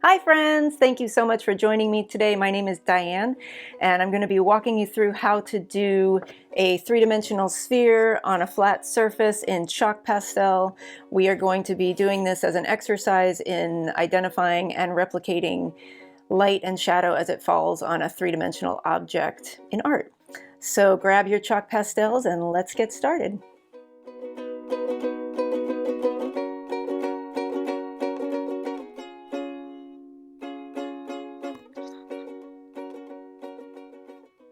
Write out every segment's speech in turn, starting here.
Hi friends, thank you so much for joining me today. My name is Diane and I'm going to be walking you through how to do a three-dimensional sphere on a flat surface in chalk pastel. We are going to be doing this as an exercise in identifying and replicating light and shadow as it falls on a three-dimensional object in art. So grab your chalk pastels and let's get started.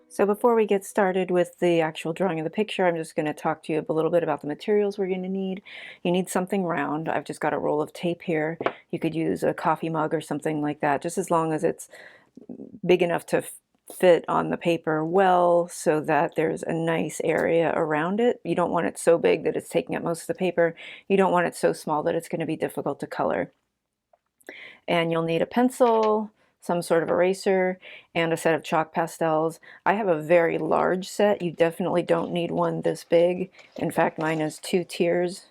So before we get started with the actual drawing of the picture, I'm just going to talk to you a little bit about the materials we're going to need. You need something round. I've just got a roll of tape here. You could use a coffee mug or something like that, just as long as it's big enough to fit on the paper well so that there's a nice area around it. You don't want it so big that it's taking up most of the paper. You don't want it so small that it's going to be difficult to color. And you'll need a pencil, some sort of eraser, and a set of chalk pastels. I have a very large set. You definitely don't need one this big. In fact, mine is 2 tiers.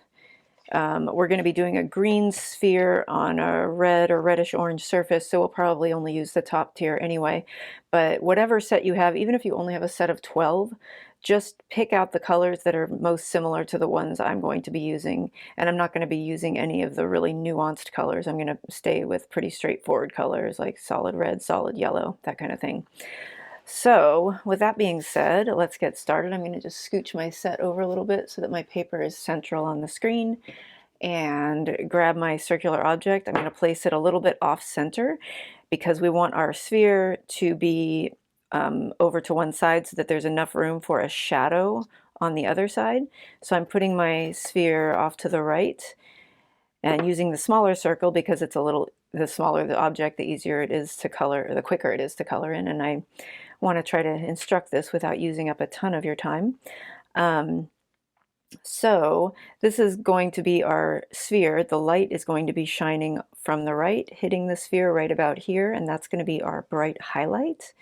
We're going to be doing a green sphere on a red or reddish orange surface, so we'll probably only use the top tier anyway. But whatever set you have, even if you only have a set of 12, just pick out the colors that are most similar to the ones I'm going to be using. And I'm not going to be using any of the really nuanced colors. I'm going to stay with pretty straightforward colors like solid red, solid yellow, that kind of thing. So with that being said, let's get started. I'm going to just scooch my set over a little bit so that my paper is central on the screen and grab my circular object. I'm going to place it a little bit off center because we want our sphere to be over to one side so that there's enough room for a shadow on the other side. So I'm putting my sphere off to the right and using the smaller circle because it's the smaller the object, the easier it is to color, or the quicker it is to color in. And I want to try to instruct this without using up a ton of your time. So this is going to be our sphere. The light is going to be shining from the right, hitting the sphere right about here, and that's going to be our bright highlight.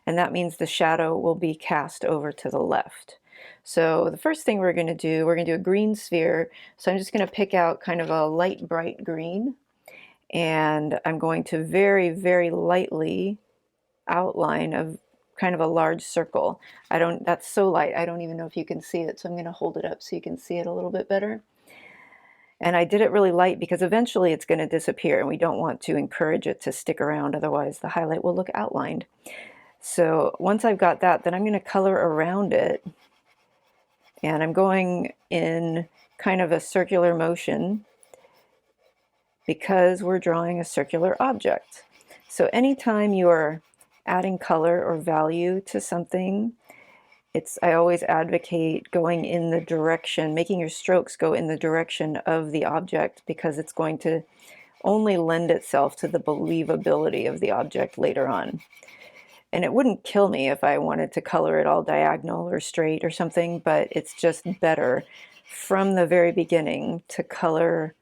And that means the shadow will be cast over to the left. So the first thing we're going to do a green sphere. So I'm just going to pick out kind of a light bright green, and I'm going to very, very lightly outline of kind of a large circle. That's so light, I don't even know if you can see it, so I'm going to hold it up so you can see it a little bit better. And I did it really light because eventually it's going to disappear and we don't want to encourage it to stick around, otherwise the highlight will look outlined. So once I've got that, then I'm going to color around it, and I'm going in kind of a circular motion because we're drawing a circular object. So anytime you are adding color or value to something, I always advocate going in the direction, making your strokes go in the direction of the object, because it's going to only lend itself to the believability of the object later on. And it wouldn't kill me if I wanted to color it all diagonal or straight or something, but it's just better from the very beginning to color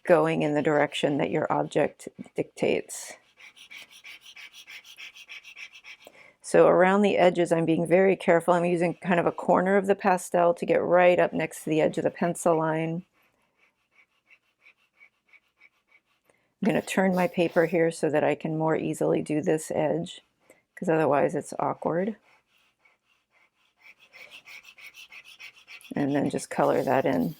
going in the direction that your object dictates. So around the edges, I'm being very careful. I'm using kind of a corner of the pastel to get right up next to the edge of the pencil line. I'm going to turn my paper here so that I can more easily do this edge, because otherwise it's awkward. And then just color that in.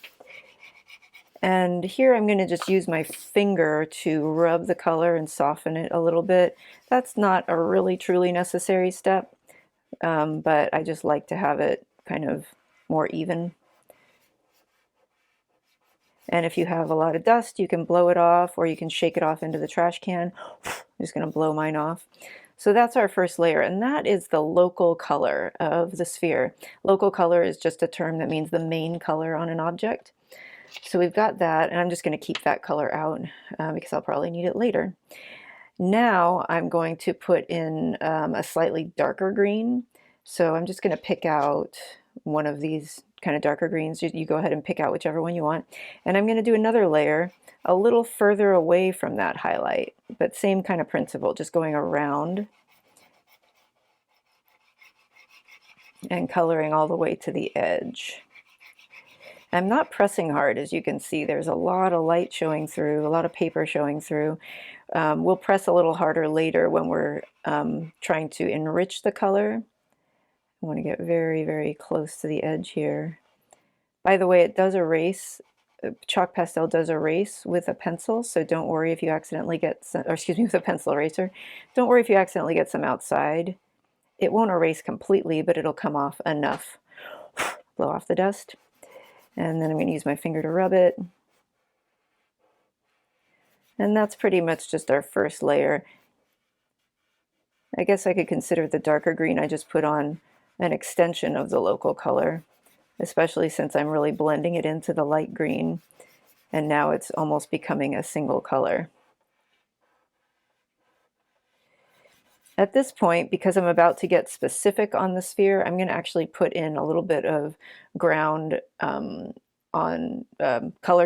And here I'm going to just use my finger to rub the color and soften it a little bit. That's not a really truly necessary step, but I just like to have it kind of more even. And if you have a lot of dust, you can blow it off, or you can shake it off into the trash can. I'm just going to blow mine off. So that's our first layer, and that is the local color of the sphere. Local color is just a term that means the main color on an object. So we've got that, and I'm just going to keep that color out because I'll probably need it later. Now I'm going to put in a slightly darker green. So I'm just going to pick out one of these kind of darker greens. You go ahead and pick out whichever one you want. And I'm going to do another layer a little further away from that highlight, but same kind of principle, just going around and coloring all the way to the edge. I'm not pressing hard, as you can see. There's a lot of light showing through, a lot of paper showing through. We'll press a little harder later when we're trying to enrich the color. I want to get very, very close to the edge here. By the way, it does erase, chalk pastel does erase with a pencil, so don't worry if you accidentally get some, or excuse me, with a pencil eraser. Don't worry if you accidentally get some outside. It won't erase completely, but it'll come off enough. Blow off the dust. And then I'm going to use my finger to rub it. And that's pretty much just our first layer. I guess I could consider the darker green I just put on an extension of the local color, especially since I'm really blending it into the light green, and now it's almost becoming a single color. At this point, because I'm about to get specific on the sphere, I'm going to actually put in a little bit of ground color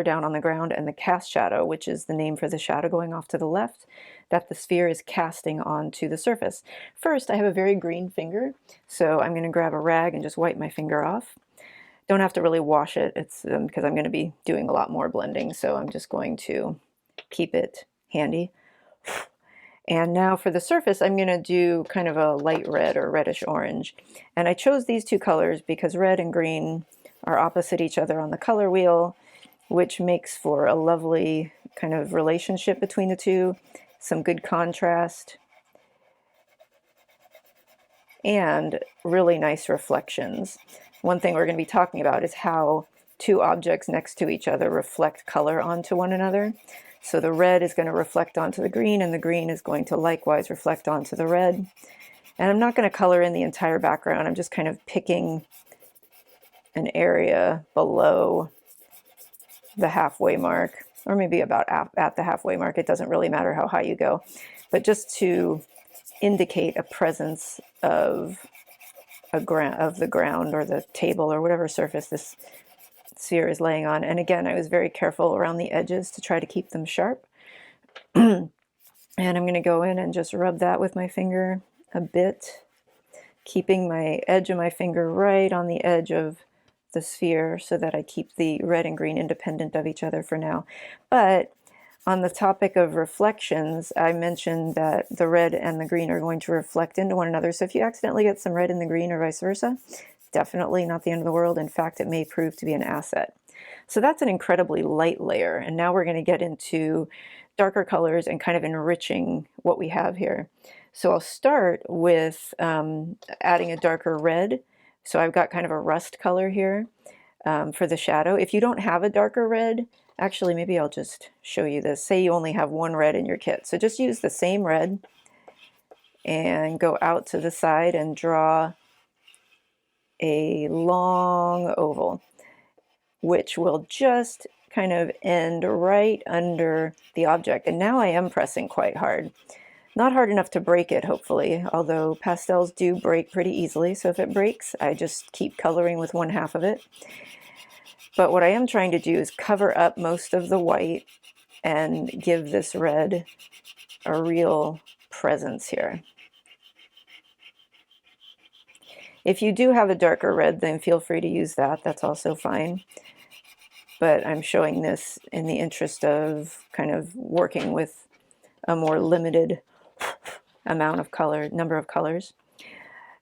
down on the ground, and the cast shadow, which is the name for the shadow going off to the left, that the sphere is casting onto the surface. First, I have a very green finger, so I'm going to grab a rag and just wipe my finger off. Don't have to really wash it, it's because I'm going to be doing a lot more blending, so I'm just going to keep it handy. And now for the surface, I'm going to do kind of a light red or reddish orange. And I chose these two colors because red and green are opposite each other on the color wheel, which makes for a lovely kind of relationship between the two, some good contrast, and really nice reflections. One thing we're going to be talking about is how two objects next to each other reflect color onto one another. So the red is going to reflect onto the green, and the green is going to likewise reflect onto the red. And I'm not going to color in the entire background. I'm just kind of picking an area below the halfway mark, or maybe about at the halfway mark. It doesn't really matter how high you go, but just to indicate a presence of the ground or the table or whatever surface this sphere is laying on. And again, I was very careful around the edges to try to keep them sharp. And I'm going to go in and just rub that with my finger a bit, keeping my edge of my finger right on the edge of the sphere so that I keep the red and green independent of each other for now. But on the topic of reflections, I mentioned that the red and the green are going to reflect into one another. So if you accidentally get some red in the green or vice versa, definitely not the end of the world. In fact, it may prove to be an asset. So that's an incredibly light layer. And now we're going to get into darker colors and kind of enriching what we have here. So I'll start with adding a darker red. So I've got kind of a rust color here for the shadow. If you don't have a darker red, actually, maybe I'll just show you this. Say you only have one red in your kit. So just use the same red and go out to the side and draw a long oval, which will just kind of end right under the object. And now I am pressing quite hard. Not hard enough to break it, hopefully, although pastels do break pretty easily. So if it breaks, I just keep coloring with one half of it. But what I am trying to do is cover up most of the white and give this red a real presence here. If you do have a darker red, then feel free to use that. That's also fine. But I'm showing this in the interest of kind of working with a more limited amount of color, number of colors.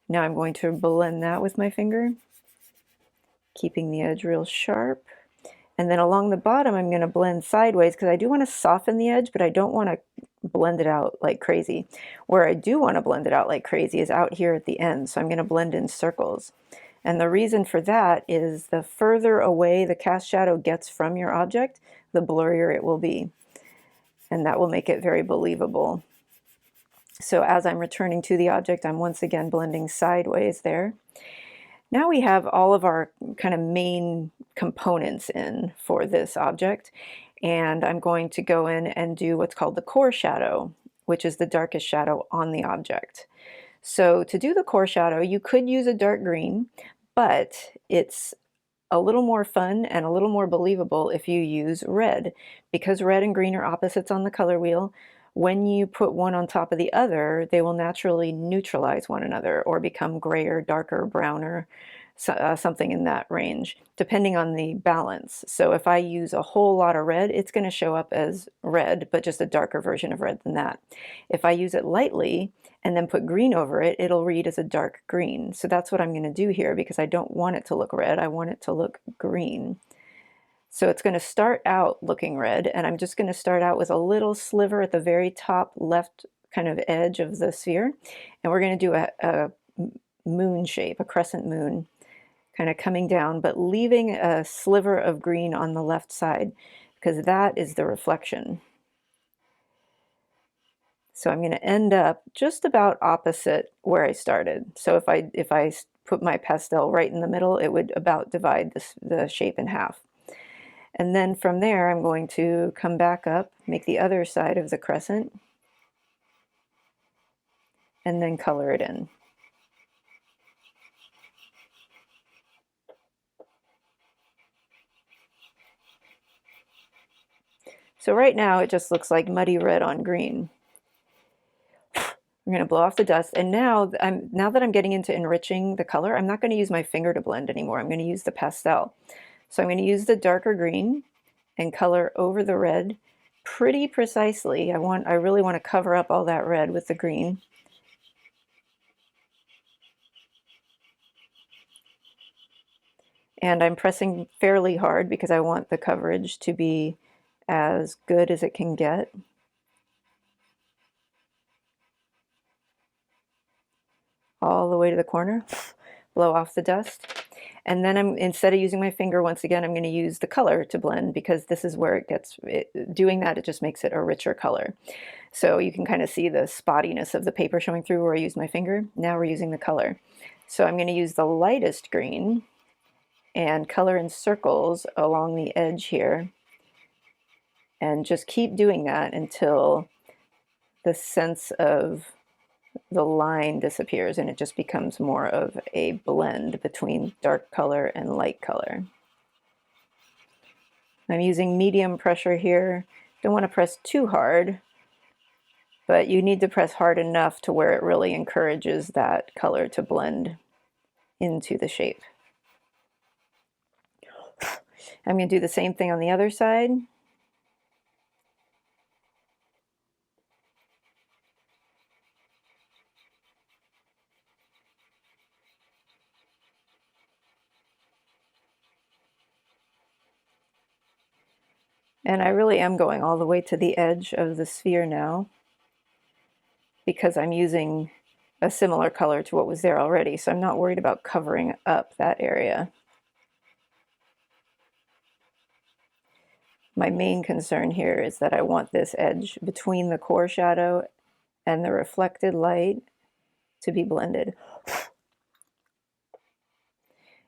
Now I'm going to blend that with my finger, keeping the edge real sharp. And then along the bottom, I'm going to blend sideways because I do want to soften the edge, but I don't want to blend it out like crazy. Where I do want to blend it out like crazy is out here at the end. So I'm going to blend in circles. And the reason for that is the further away the cast shadow gets from your object, the blurrier it will be. And that will make it very believable. So as I'm returning to the object, I'm once again blending sideways there. Now we have all of our kind of main components in for this object, and I'm going to go in and do what's called the core shadow, which is the darkest shadow on the object. So to do the core shadow, you could use a dark green, but it's a little more fun and a little more believable if you use red, because red and green are opposites on the color wheel. When you put one on top of the other, they will naturally neutralize one another or become grayer, darker, browner. something in that range, depending on the balance. So if I use a whole lot of red, it's going to show up as red, but just a darker version of red than that. If I use it lightly and then put green over it, it'll read as a dark green. So that's what I'm going to do here, because I don't want it to look red. I want it to look green. So it's going to start out looking red, and I'm just going to start out with a little sliver at the very top left kind of edge of the sphere, and we're going to do a moon shape, a crescent moon, kind of coming down, but leaving a sliver of green on the left side, because that is the reflection. So I'm going to end up just about opposite where I started. So if I put my pastel right in the middle, it would about divide the shape in half. And then from there, I'm going to come back up, make the other side of the crescent, and then color it in. So right now it just looks like muddy red on green. I'm going to blow off the dust, and now that I'm getting into enriching the color, I'm not going to use my finger to blend anymore. I'm going to use the pastel. So I'm going to use the darker green and color over the red pretty precisely. I really want to cover up all that red with the green. And I'm pressing fairly hard because I want the coverage to be as good as it can get. All the way to the corner, blow off the dust. And then instead of using my finger, once again, I'm going to use the color to blend, because this is where doing that, it just makes it a richer color. So you can kind of see the spottiness of the paper showing through where I used my finger. Now we're using the color. So I'm going to use the lightest green and color in circles along the edge here. And just keep doing that until the sense of the line disappears and it just becomes more of a blend between dark color and light color. I'm using medium pressure here. Don't want to press too hard, but you need to press hard enough to where it really encourages that color to blend into the shape. I'm going to do the same thing on the other side. And I really am going all the way to the edge of the sphere now, because I'm using a similar color to what was there already, so I'm not worried about covering up that area. My main concern here is that I want this edge between the core shadow and the reflected light to be blended.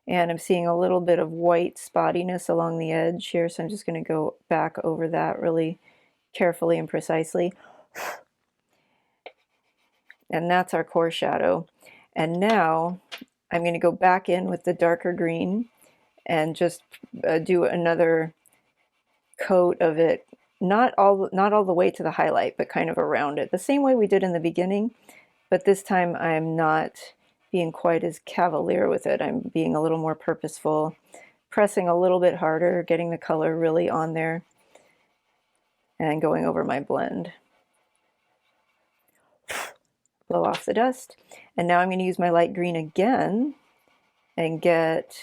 And I'm seeing a little bit of white spottiness along the edge here, so I'm just going to go back over that really carefully and precisely. And that's our core shadow. And now I'm going to go back in with the darker green and just do another coat of it, not all the way to the highlight, but kind of around it, the same way we did in the beginning, but this time I'm not being quite as cavalier with it. I'm being a little more purposeful, pressing a little bit harder, getting the color really on there, and going over my blend. Blow off the dust. And now I'm going to use my light green again and get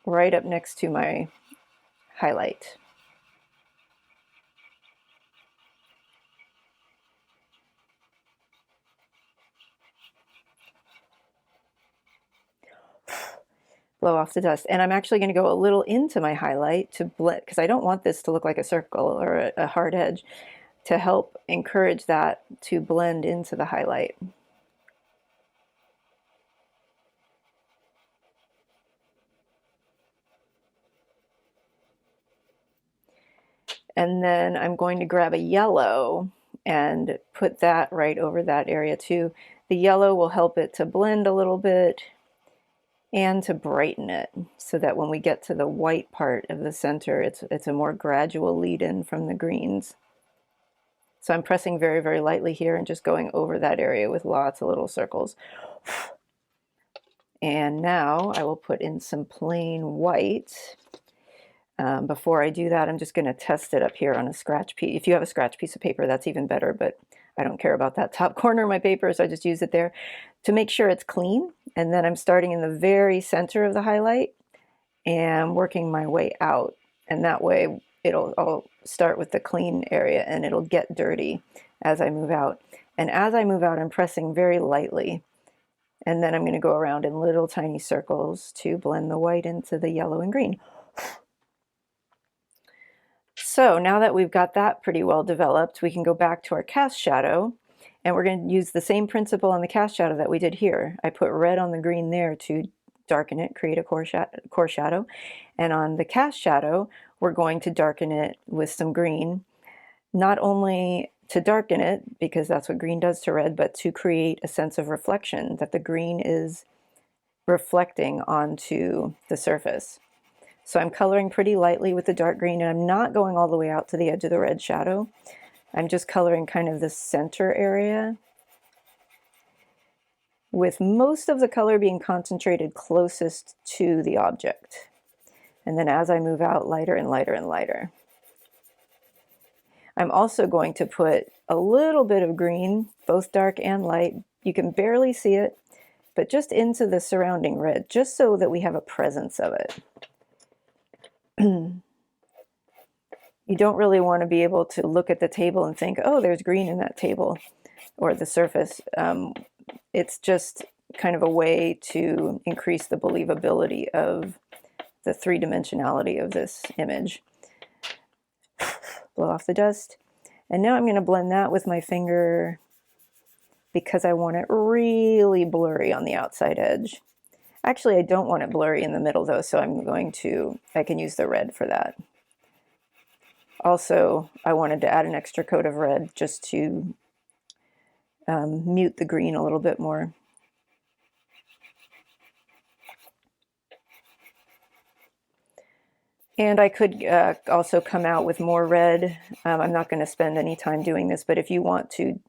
right up next to my highlight. Blow off the dust. And I'm actually going to go a little into my highlight to blend, because I don't want this to look like a circle or a hard edge, to help encourage that to blend into the highlight. And then I'm going to grab a yellow and put that right over that area too. The yellow will help it to blend a little bit and to brighten it, so that when we get to the white part of the center, it's a more gradual lead in from the greens. So I'm pressing very, very lightly here and just going over that area with lots of little circles. And now I will put in some plain white. Before I do that, I'm just going to test it up here on a scratch piece. If you have a scratch piece of paper, that's even better, but I don't care about that top corner of my paper, so I just use it there to make sure it's clean. And then I'm starting in the very center of the highlight and working my way out. And that way I'll start with the clean area and it'll get dirty as I move out. And as I move out, I'm pressing very lightly. And then I'm going to go around in little tiny circles to blend the white into the yellow and green. So now that we've got that pretty well developed, we can go back to our cast shadow, and we're going to use the same principle on the cast shadow that we did here. I put red on the green there to darken it, create a core shadow. And on the cast shadow, we're going to darken it with some green, not only to darken it, because that's what green does to red, but to create a sense of reflection, that the green is reflecting onto the surface. So I'm coloring pretty lightly with the dark green, and I'm not going all the way out to the edge of the red shadow. I'm just coloring kind of the center area, with most of the color being concentrated closest to the object. And then as I move out, lighter and lighter and lighter. I'm also going to put a little bit of green, both dark and light. You can barely see it, but just into the surrounding red, just so that we have a presence of it. You don't really want to be able to look at the table and think, oh, there's green in that table or the surface. It's just kind of a way to increase the believability of the three-dimensionality of this image. Blow off the dust. And now I'm going to blend that with my finger because I want it really blurry on the outside edge. Actually, I don't want it blurry in the middle though, so I can use the red for that. Also, I wanted to add an extra coat of red just to mute the green a little bit more. And I could also come out with more red. I'm not going to spend any time doing this, but if you want to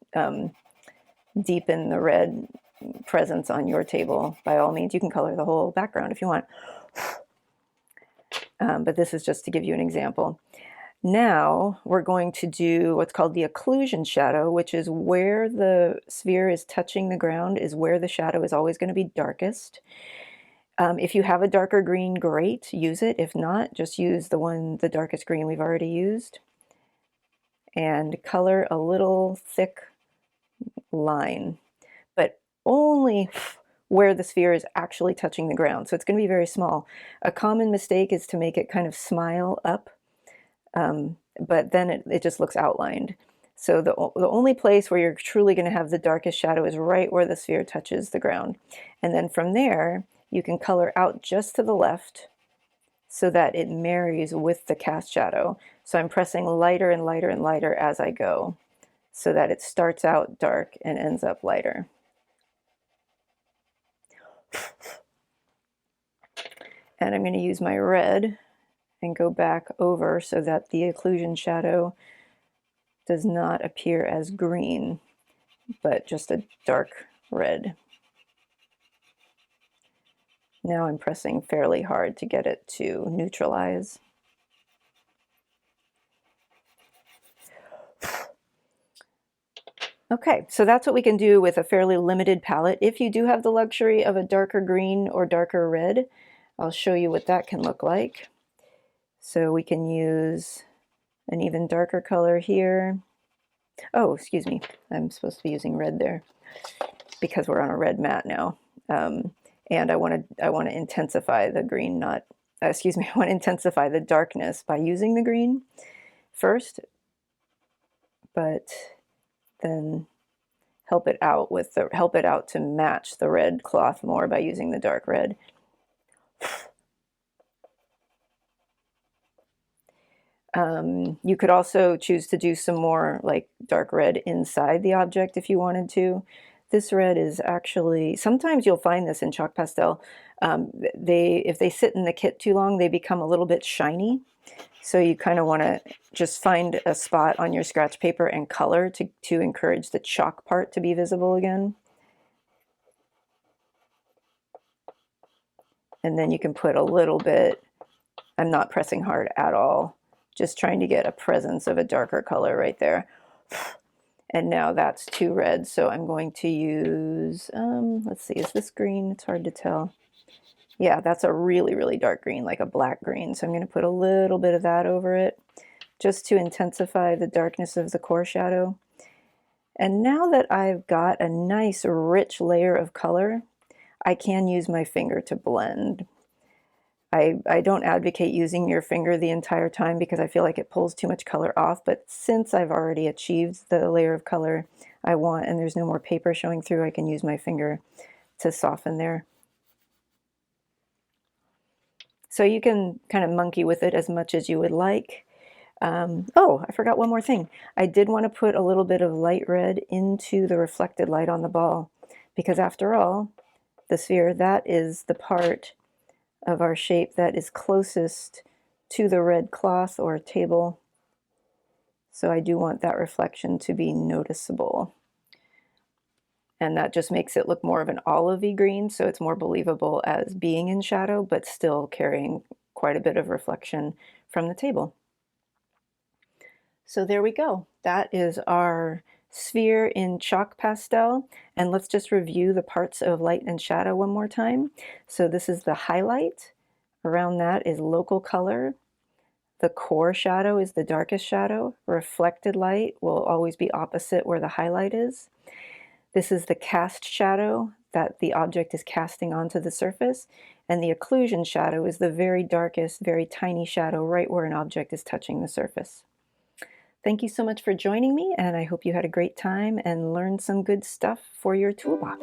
deepen the red presence on your table, by all means, you can color the whole background if you want. But this is just to give you an example. Now we're going to do what's called the occlusion shadow, which is where the sphere is touching the ground is where the shadow is always going to be darkest. If you have a darker green, great, use it. If not, just use the darkest green we've already used. And color a little thick line, but only where the sphere is actually touching the ground. So it's going to be very small. A common mistake is to make it kind of smile up, but then it just looks outlined. So the only place where you're truly going to have the darkest shadow is right where the sphere touches the ground. And then from there, you can color out just to the left so that it marries with the cast shadow. So I'm pressing lighter and lighter and lighter as I go so that it starts out dark and ends up lighter. And I'm going to use my red and go back over so that the occlusion shadow does not appear as green, but just a dark red. Now I'm pressing fairly hard to get it to neutralize. Okay, so that's what we can do with a fairly limited palette. If you do have the luxury of a darker green or darker red, I'll show you what that can look like. So we can use an even darker color here. Oh, excuse me, I'm supposed to be using red there because we're on a red mat now. And I want to intensify the green, I want to intensify the darkness by using the green first, but then help it out to match the red cloth more by using the dark red. You could also choose to do some more like dark red inside the object if you wanted to. This red is actually, sometimes you'll find this in chalk pastel, if they sit in the kit too long, they become a little bit shiny. So you kind of want to just find a spot on your scratch paper and color to encourage the chalk part to be visible again. And then you can put a little bit, I'm not pressing hard at all, just trying to get a presence of a darker color right there. And now that's too red, so I'm going to use, let's see, is this green? It's hard to tell. Yeah, that's a really, really dark green, like a black green. So I'm going to put a little bit of that over it, just to intensify the darkness of the core shadow. And now that I've got a nice rich layer of color, I can use my finger to blend. I don't advocate using your finger the entire time because I feel like it pulls too much color off, but since I've already achieved the layer of color I want and there's no more paper showing through, I can use my finger to soften there. So you can kind of monkey with it as much as you would like. Oh, I forgot one more thing. I did want to put a little bit of light red into the reflected light on the ball because after all, the sphere, that is the part of our shape that is closest to the red cloth or table. So I do want that reflection to be noticeable. And that just makes it look more of an olivey green, so it's more believable as being in shadow, but still carrying quite a bit of reflection from the table. So there we go. That is our sphere in chalk pastel. And let's just review the parts of light and shadow one more time. So this is the highlight. Around that is local color. The core shadow is the darkest shadow. Reflected light will always be opposite where the highlight is. This is the cast shadow that the object is casting onto the surface. And the occlusion shadow is the very darkest, very tiny shadow right where an object is touching the surface. Thank you so much for joining me, and I hope you had a great time and learned some good stuff for your toolbox.